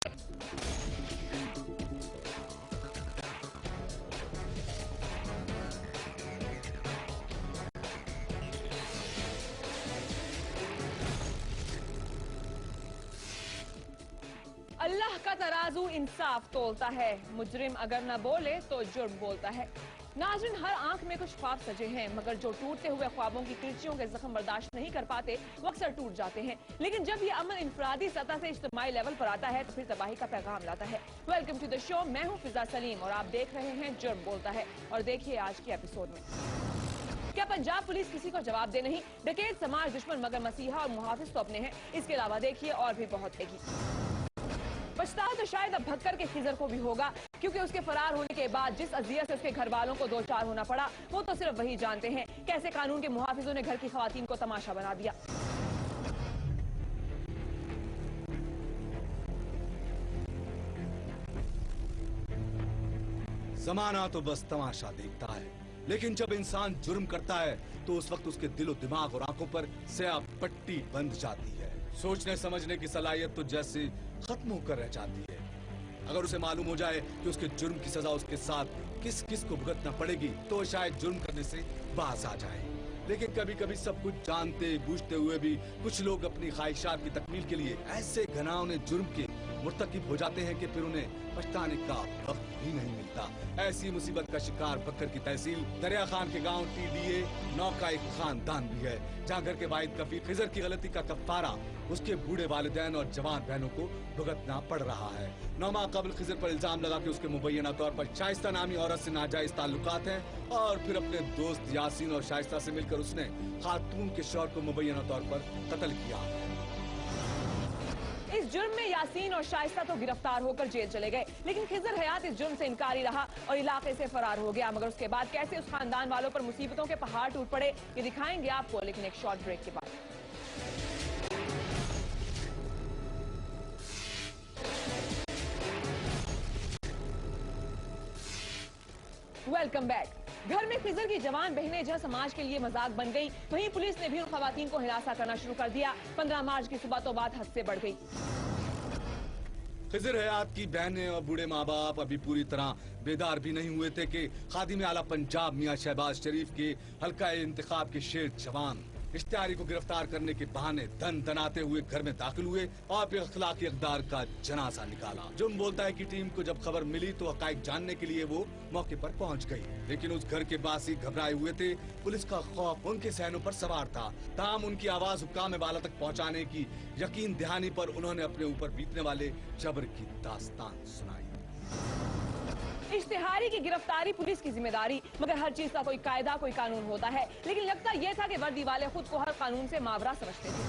अल्लाह का तराजू इंसाफ तोलता है, मुजरिम अगर न बोले तो जुर्म बोलता है। नाज़रीन, हर आंख में कुछ ख्वाब सजे हैं, मगर जो टूटते हुए ख्वाबों की किरचियों के जख्म बर्दाश्त नहीं कर पाते वो अक्सर टूट जाते हैं। लेकिन जब ये अमन इंफरादी सतह से इज्तिमाई लेवल पर आता है तो फिर तबाही का पैगाम लाता है। वेलकम टू द शो, मैं हूँ फिजा सलीम और आप देख रहे हैं जुर्म बोलता है। और देखिए आज के एपिसोड में, क्या पंजाब पुलिस किसी को जवाब दे नहीं? डकैत समाज दुश्मन मगर मसीहा और मुहाफिज तो अपने हैं। इसके अलावा देखिए और भी बहुत हैगी। पछतावा तो शायद अब भक्कर के खिजर को भी होगा, क्योंकि उसके फरार होने के बाद जिस अजियत से उसके घर वालों को दो चार होना पड़ा वो तो सिर्फ वही जानते हैं। कैसे कानून के मुहाफिजों ने घर की खवातीन को तमाशा बना दिया। ज़माना तो बस तमाशा देखता है, लेकिन जब इंसान जुर्म करता है तो उस वक्त उसके दिलो दिमाग और आंखों पर स्याह पट्टी बंध जाती है। सोचने समझने की सलाहियत तो जैसे खत्म होकर रह जाती है। अगर उसे मालूम हो जाए कि उसके जुर्म की सजा उसके साथ किस किस को भुगतना पड़ेगी तो शायद जुर्म करने से बाज आ जाए। लेकिन कभी कभी सब कुछ जानते बूझते हुए भी कुछ लोग अपनी ख्वाहिशात की तकमील के लिए ऐसे घनाओने जुर्म के मुर्तकिब हो जाते हैं कि फिर उन्हें पछताने का वक्त भी नहीं मिलता। ऐसी मुसीबत का शिकार बक्कर की तहसील दरिया खान के गांव TDA 9 का एक खानदान भी है, जहां घर के वाहिद कफील खिजर की गलती का कफ्फारा उसके बूढ़े वालिदैन और जवान बहनों को भुगतना पड़ रहा है। 9 माह कबल खिजर पर इल्जाम लगा कि उसके मुबैना तौर पर शाइस्ता नामी औरत से नाजायज ताल्लुकात हैं और फिर अपने दोस्त यासीन और शाइस्ता से मिलकर उसने खातून के शौहर को मुबैना तौर पर कत्ल किया। इस जुर्म में यासीन और शाइस्ता तो गिरफ्तार होकर जेल चले गए, लेकिन खिजर हयात इस जुर्म से इनकारी रहा और इलाके से फरार हो गया। मगर उसके बाद कैसे उस खानदान वालों पर मुसीबतों के पहाड़ टूट पड़े ये दिखाएंगे आपको, लेकिन एक शॉर्ट ब्रेक के बाद। Welcome back. घर में खिजर की जवान बहनें जहां समाज के लिए मजाक बन गई, वहीं पुलिस ने भी उन खवातीन को हिरासा करना शुरू कर दिया। 15 मार्च की सुबह तो बात हद से बढ़ गई। खिजर हयात की बहनें और बूढ़े माँ बाप अभी पूरी तरह बेदार भी नहीं हुए थे कि खादिम आला पंजाब मियां शहबाज शरीफ के हल्का इंतखाब के शेर जवान इश्तिहारी को गिरफ्तार करने के बहाने धन धनाते हुए घर में दाखिल हुए और फिर अखलाकी इक़दार का जनाजा निकाला। जुर्म बोलता है कि टीम को जब खबर मिली तो हक़ाइक़ जानने के लिए वो मौके पर पहुंच गई, लेकिन उस घर के बासी घबराए हुए थे। पुलिस का खौफ उनके सहनों पर सवार था। ताहम उनकी आवाज हुक्काम बाला तक पहुँचाने की यकीन दहानी पर उन्होंने अपने ऊपर बीतने वाले जबर की दास्तान सुनाई। इश्तिहारी की गिरफ्तारी पुलिस की जिम्मेदारी, मगर हर चीज का कोई कायदा कोई कानून होता है। लेकिन लगता यह था कि वर्दी वाले खुद को हर कानून से मावरा समझते थे।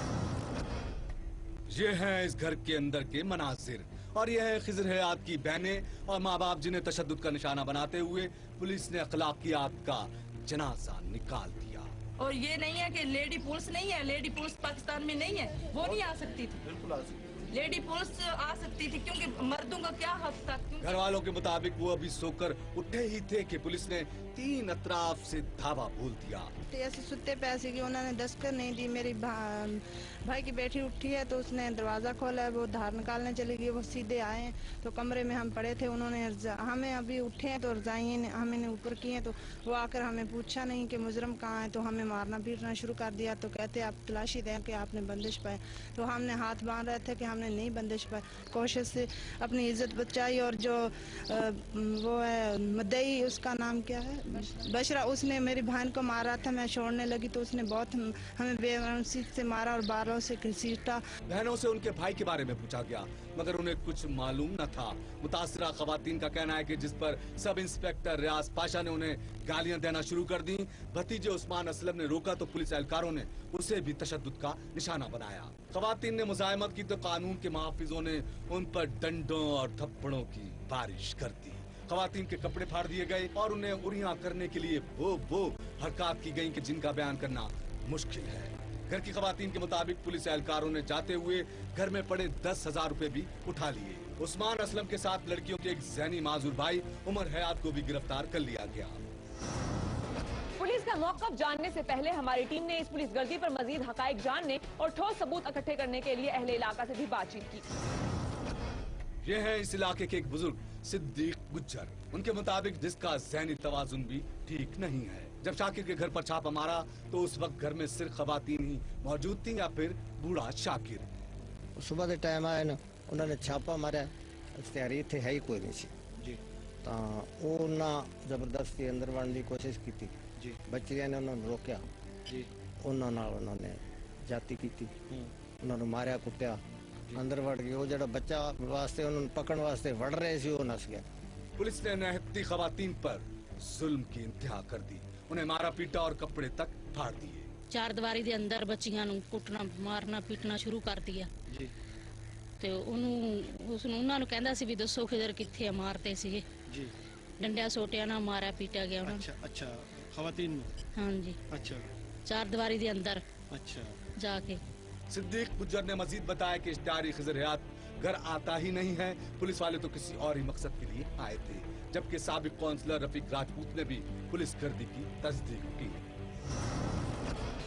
ये हैं इस घर के अंदर के मनाजिर और यह है खिजर हयात की बहनें और माँ बाप जिन्हें तशद्दुद का निशाना बनाते हुए पुलिस ने अखलाकियात का जनाजा निकाल दिया। और ये नहीं है कि लेडी पुलिस नहीं है, लेडी पुलिस पाकिस्तान में नहीं है, वो नहीं आ सकती थी। बिल्कुल आ सकती लेडी पुलिस आ सकती थी, क्योंकि मर्दों का क्या हक था। घर वालों के मुताबिक वो अभी सोकर उठे ही थे कि पुलिस ने 3 अतराफ से धावा बोल दिया। ऐसे सुते पैसे की उन्होंने दस्तखत नहीं दी। मेरी भाई की बेटी उठी है तो उसने दरवाजा खोला है, वो धार निकालने चली गई। वो सीधे आए तो कमरे में हम पड़े थे। उन्होंने हमें अभी उठे हैं तो रजाई हमें ऊपर की हैं, तो वो आकर हमें पूछा नहीं कि मुजरम कहाँ है, तो हमें मारना पीटना शुरू कर दिया। तो कहते आप तलाशी दें कि आपने बंदिश पाए, तो हमने हाथ बांध रहे थे कि हमने नहीं बंदिश पाए। कोशिश से अपनी इज्जत बचाई और जो वो है मदई, उसका नाम क्या है, बशरा, उसने मेरी बहन को मारा था। मैं छोड़ने लगी तो उसने बहुत हमें बेरहमी से मारा और बालों से घसीटा। बहनों से उनके भाई के बारे में पूछा गया मगर उन्हें कुछ मालूम न था। मुतासिरा खवातीन का कहना है कि जिस पर सब इंस्पेक्टर रियाज पाशा ने उन्हें गालियां देना शुरू कर दी, भतीजे उस्मान असलम ने रोका तो पुलिस एहलकारों ने उसे भी तशद्दुद का निशाना बनाया। खवातीन ने मुजाहिमत की तो कानून के मुहाफिजों ने उन पर डंडों और थप्पड़ों की बारिश कर दी। खवातीन के कपड़े फाड़ दिए गए और उन्हें उरियां करने के लिए वो हरकत की गई कि जिनका बयान करना मुश्किल है। घर की खवातीन के मुताबिक पुलिस एहलकारों ने जाते हुए घर में पड़े 10,000 रुपए भी उठा लिए। उस्मान असलम के साथ लड़कियों के एक ज़हनी माजूर भाई उमर हयात को भी गिरफ्तार कर लिया गया। पुलिस का मौक़िफ़ जानने से पहले हमारी टीम ने इस पुलिस गर्दी पर मजीद हक़ाइक़ जानने और ठोस सबूत इकट्ठे करने के लिए अहले इलाका से भी बातचीत की। ये हैं इस इलाके के एक बुजुर्ग सिद्दीक गुज्जर। उनके मुताबिक जिसका ज़हनी तवाजुन भी ठीक नहीं है। जब शाकिर के घर पर छापा मारा तो उस वक्त घर में सिर्फ खवातीन ही मौजूद थी या फिर बूढ़ा शाकिर। सुबह के टाइम आए ना, उन्होंने छापा मारा, इश्तिहारी इत्थे है ही कोई नहीं सी जी ਤਾਂ ਉਹਨਾਂ ਜ਼ਬਰਦਸਤੀ ਅੰਦਰ ਵੜਨ ਦੀ ਕੋਸ਼ਿਸ਼ ਕੀਤੀ ਜੀ ਬੱਚਿਆਂ ਨੇ ਉਹਨਾਂ ਨੂੰ ਰੋਕਿਆ, ਜੀ ਉਹਨਾਂ ਨਾਲ ਉਹਨਾਂ ਨੇ ਜਾਤੀ ਕੀਤੀ, ਉਹਨਾਂ ਨੂੰ ਮਾਰਿਆ ਕੁੱਟਿਆ, ਅੰਦਰ ਵੜ ਗਏ। ਉਹ ਜਿਹੜਾ ਬੱਚਾ ਵਾਸਤੇ ਉਹਨਾਂ ਨੂੰ ਪਕੜਨ ਵਾਸਤੇ ਵੜ ਰਹੇ ਸੀ ਉਹ ਨਸ ਗਿਆ। पुलिस ने निहत्ती खवातीन पर जुल्म की इंतहा कर दी, उन्हें मारा पीटा और कपड़े तक फाड़ दिए। ਚਾਰ ਦੀਵਾਰੀ ਦੇ ਅੰਦਰ ਬੱਚੀਆਂ ਨੂੰ ਕੁੱਟਣਾ ਮਾਰਨਾ ਪੀਟਣਾ ਸ਼ੁਰੂ ਕਰ ਦਿਆ ਜੀ ਤੇ ਉਸਨੂੰ ਉਹਨਾਂ ਨੂੰ ਕਹਿੰਦਾ ਸੀ ਵੀ ਦੱਸੋ ਖਿਦਰ ਕਿੱਥੇ ਆ, ਮਾਰਦੇ ਸੀਗੇ ਜੀ ਡੰਡਿਆਂ ਸੋਟਿਆਂ ਨਾਲ ਮਾਰਿਆ ਪੀਟਿਆ ਗਿਆ ਉਹਨਾਂ अच्छा अच्छा खवातीन में ਨੂੰ। ਹਾਂਜੀ अच्छा ਚਾਰ ਦੀਵਾਰੀ ਦੇ ਅੰਦਰ अच्छा ਜਾ ਕੇ। सिद्दीक गुज्जर ने मजीद बताया कि इश्तिहारी खिजर हयात घर आता ही नहीं है, पुलिस वाले तो किसी और ही मकसद के लिए आए थे। जबकि साबिक काउंसलर रफीक राजपूत ने भी पुलिस गर्दी की तस्दीक की।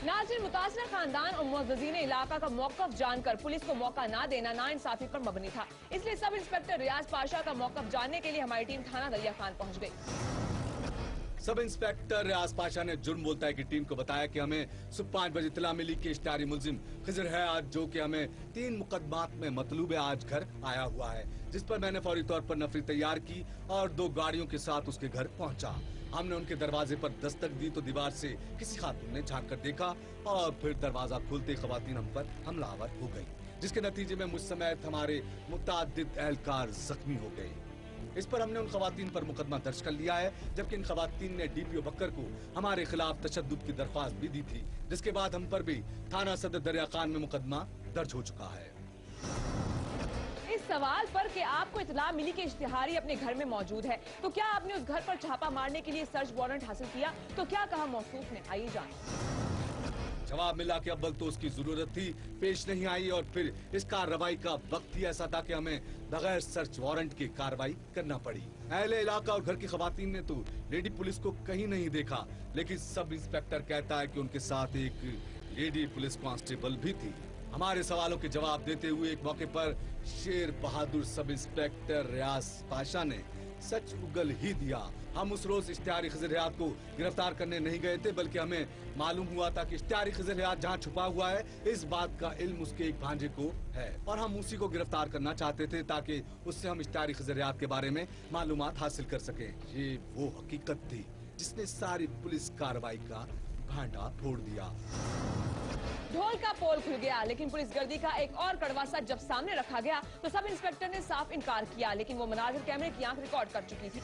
नाज़रीन, मुतासिर खानदान और मुअज़्ज़ज़ीन इलाका का मौक़िफ़ जानकर पुलिस को मौका ना देना नाइंसाफी पर मबनी था। इसलिए सब इंस्पेक्टर रियाज पाशा का मौक़िफ़ जानने के लिए हमारी टीम थाना दरिया खान पहुंच गई। सब इंस्पेक्टर रियाज पाशा ने जुर्म बोलता है की टीम को बताया कि हमें सुबह 5 बजे इत्तला मिली कि इश्तिहारी मुलजिम खिजर है आज, जो कि हमें 3 मुकदमात में मतलूब है, आज घर आया हुआ है, जिस पर मैंने फौरी तौर पर नफरी तैयार की और 2 गाड़ियों के साथ उसके घर पहुंचा। हमने उनके दरवाजे पर दस्तक दी तो दीवार से किसी खातून ने झांक कर देखा और फिर दरवाजा खोलते खवातीन हम पर हमलावर हो गई, जिसके नतीजे में मुझ समेत हमारे मुताद्दिद एहलकार जख्मी हो गए। इस पर हमने उन खवातीन पर मुकदमा दर्ज कर लिया है, जबकि इन खवातीन ने डीपीओ बकर को हमारे खिलाफ तशद्दुद की दरख्वास्त भी दी थी, जिसके बाद हम पर भी थाना सदर दरिया खान में मुकदमा दर्ज हो चुका है। इस सवाल पर कि आपको इत्तला मिली कि इश्तिहारी अपने घर में मौजूद है, तो क्या आपने उस घर पर छापा मारने के लिए सर्च वारंट हासिल किया? तो क्या कहा मौसूफ ने, आइए जानें। जवाब मिला कि अव्वल तो उसकी जरूरत थी, पेश नहीं आई, और फिर इस कार्रवाई का वक्त ही ऐसा था कि हमें बगैर सर्च वारंट की कार्रवाई करना पड़ी। अहले इलाका और घर की खवातीन ने तो लेडी पुलिस को कहीं नहीं देखा, लेकिन सब इंस्पेक्टर कहता है कि उनके साथ एक लेडी पुलिस कांस्टेबल भी थी। हमारे सवालों के जवाब देते हुए एक मौके पर शेर बहादुर सब इंस्पेक्टर रियाज पाशा ने सच उगल ही दिया। हम उस रोज इश्तिहारी खिजर हयात को गिरफ्तार करने नहीं गए थे, बल्कि हमें मालूम हुआ था कि इश्तिहारी खिजर हयात जहाँ छुपा हुआ है, इस बात का इल्म उसके एक भांजे को है और हम उसी को गिरफ्तार करना चाहते थे ताकि उससे हम इश्तिहारी खिजर हयात के बारे में मालूमात हासिल कर सकें। ये वो हकीकत थी जिसने सारी पुलिस कार्रवाई का भांडा फोड़ दिया। ढोल का पोल खुल गया, लेकिन पुलिस गर्दी का एक और कड़वा सच जब सामने रखा गया तो सब इंस्पेक्टर ने साफ इनकार किया, लेकिन वो मनाजिर कैमरे की आंख रिकॉर्ड कर चुकी थी।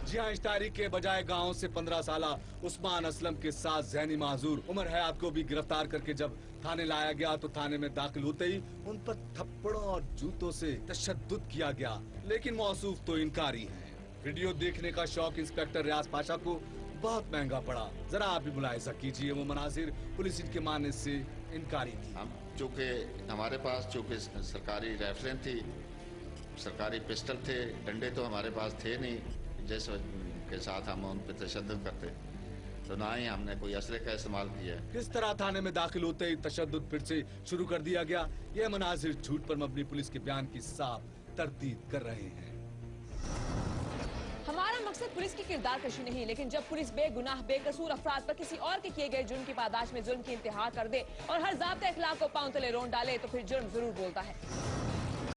जी हाँ, इश्तिहारी के बजाय गांव से 15 साला उस्मान असलम के साथ ज़हनी माजूर उमर हयात को भी गिरफ्तार करके जब थाने लाया गया तो थाने में दाखिल होते ही उन पर थप्पड़ों और जूतों से तशद्दुद किया गया, लेकिन मौसूफ तो इनकारी है। वीडियो देखने का शौक इंस्पेक्टर रियाज पाशा को बहुत महंगा पड़ा। जरा आप भी मुलाहिजा कीजिए, वो मनाजिर पुलिस इनके मानने से इनकारी थी। हम चूँकि हमारे पास चूँकि सरकारी राइफलें थी, सरकारी पिस्टल थे, डंडे तो हमारे पास थे नहीं जैसे के साथ हम उन पर तशद्दुद करते, तो ना ही हमने कोई असले का इस्तेमाल किया। किस तरह थाने में दाखिल होते ही तशद्दुद फिर से शुरू कर दिया गया, यह मनाजिर झूठ पर मबनी पुलिस के बयान की साफ तरदीद कर रहे हैं। हमारा मकसद पुलिस की किरदार कशी नहीं, लेकिन जब पुलिस बेगुनाह बेकसूर अफराद पर किसी और के किए गए जुर्म की पादाश में जुर्म की इंतहा कर दे और हर ज़ाब्ता इखलाक को पांव तले रोन डाले तो फिर जुर्म जरूर बोलता है।